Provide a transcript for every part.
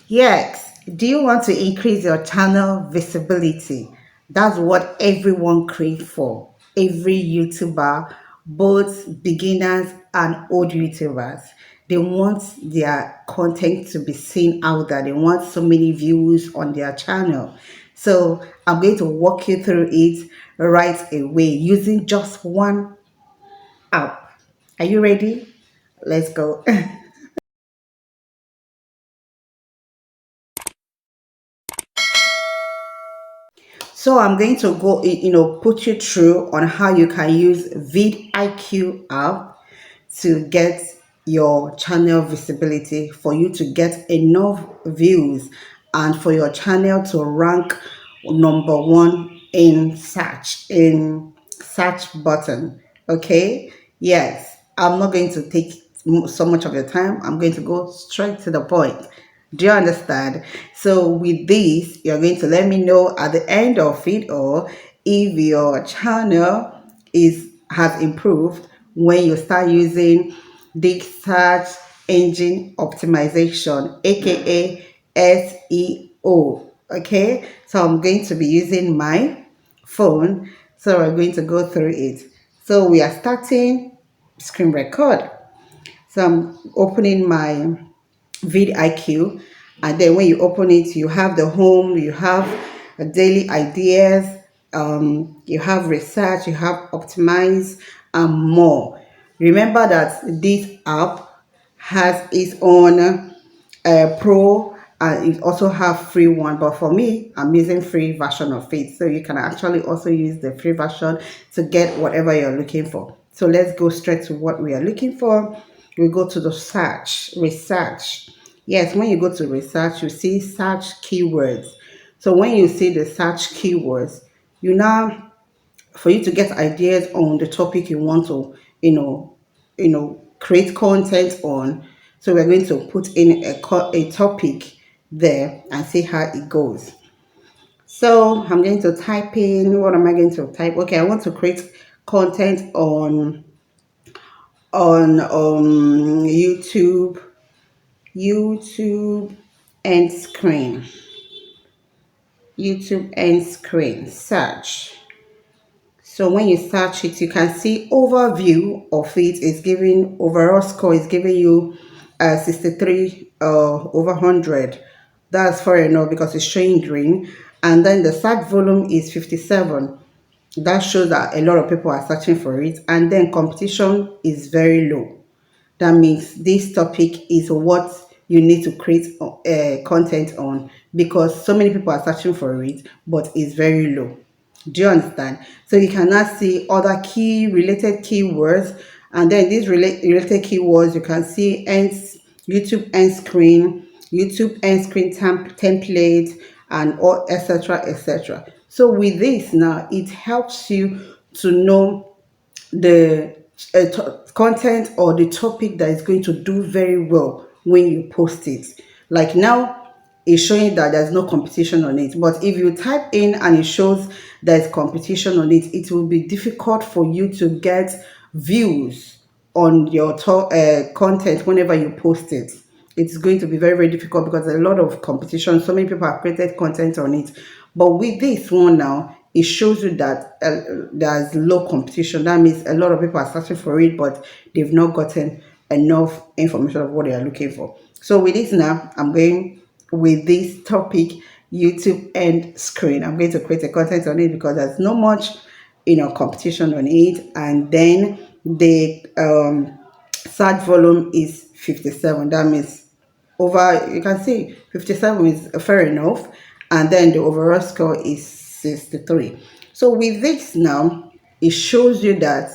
Yes, do you want to increase your channel visibility? That's what everyone craves for. Every YouTuber, both beginners and old YouTubers, they want their content to be seen out there. They want so many views on their channel. So I'm going to walk you through it right away using just one app. Are you ready? Let's go. So I'm going to go, put you through on how you can use vidiq app to get your channel visibility, for you to get enough views and for your channel to rank number one in search button. Okay. Yes, I'm not going to take so much of your time. I'm going to go straight to the point. Do you understand? So with this, you're going to let me know at the end of it, or if your channel is has improved when you start using the search engine optimization, aka SEO. Okay, so I'm going to be using my phone, so we're going to go through it. So we are starting screen record. So I'm opening my vidIQ, and then when you open it, you have the home, you have daily ideas, you have research, you have optimize, and more. Remember that this app has its own pro, and it also have free one, but for me, I'm using free version of it, so you can actually also use the free version to get whatever you're looking for. So let's go straight to what we are looking for. We go to the research. Yes, when you go to research, you see search keywords. So when you see the search keywords, you now, for you to get ideas on the topic you want to, create content on. So we're going to put in a topic there and see how it goes. So I'm going to type in, what am I going to type? Okay, I want to create content on YouTube and screen. YouTube and screen search. So when you search it, you can see overview of it is giving, overall score is giving you 63 over 100. That's fair enough because it's showing green. And then the search volume is 57. That shows that a lot of people are searching for it. And then competition is very low. That means this topic is what you need to create content on, because so many people are searching for it, but it's very low. Do you understand? So you cannot see other key related keywords, and then these related keywords you can see ends, YouTube end screen, YouTube end screen template, and all etc etc. So with this now, it helps you to know the content or the topic that is going to do very well when you post it. Like now, it's showing that there's no competition on it. But if you type in and it shows there's competition on it, it will be difficult for you to get views on your content whenever you post it. It's going to be very, very difficult because there's a lot of competition. So many people have created content on it. But with this one now, it shows you that there's low competition. That means a lot of people are searching for it, but they've not gotten enough information of what they are looking for. So with this now, I'm going with this topic, YouTube end screen. I'm going to create a content on it because there's not much, competition on it. And then the search volume is 57. That means over, you can see 57 is fair enough, and then the overall score is 63. So with this now, it shows you that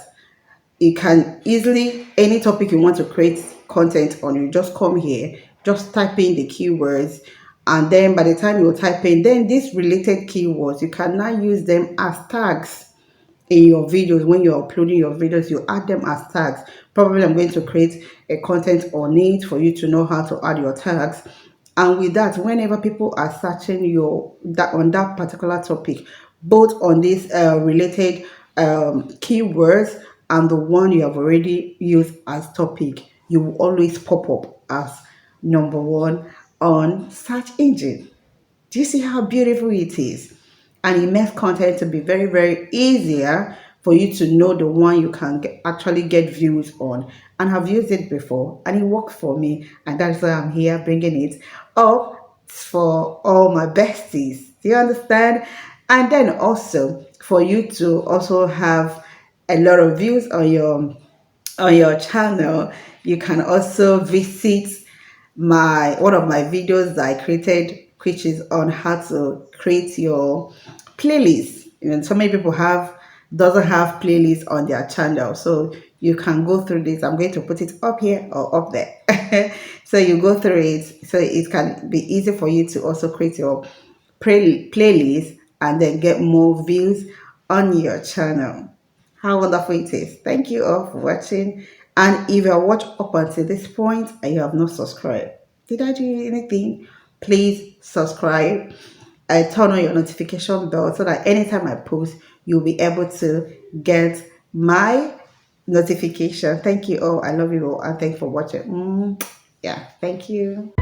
you can easily, any topic you want to create content on, you just come here, just type in the keywords, and then by the time you type in, then these related keywords, you can now use them as tags in your videos. When you're uploading your videos, you add them as tags. Probably I'm going to create a content on it for you to know how to add your tags. And with that, whenever people are searching on that particular topic, both on these related keywords and the one you have already used as topic, you will always pop up as number one on search engine. Do you see how beautiful it is? And it makes content to be very, very easier for you to know the one you can actually get views on. And I've used it before and it worked for me. And that's why I'm here bringing it up for all my besties. Do you understand? And then also for you to also have a lot of views on your channel, you can also visit my one of my videos that I created, which is on how to create your playlist. You know, so many people have doesn't have playlists on their channel, so you can go through this. I'm going to put it up here or up there, so you go through it, so it can be easy for you to also create your playlist and then get more views on your channel. How wonderful it is. Thank you all for watching. And if you have watched up until this point and you have not subscribed, did I do anything? Please subscribe and turn on your notification bell so that anytime I post, you'll be able to get my notification. Thank you all. I love you all. And thanks for watching. Yeah, thank you.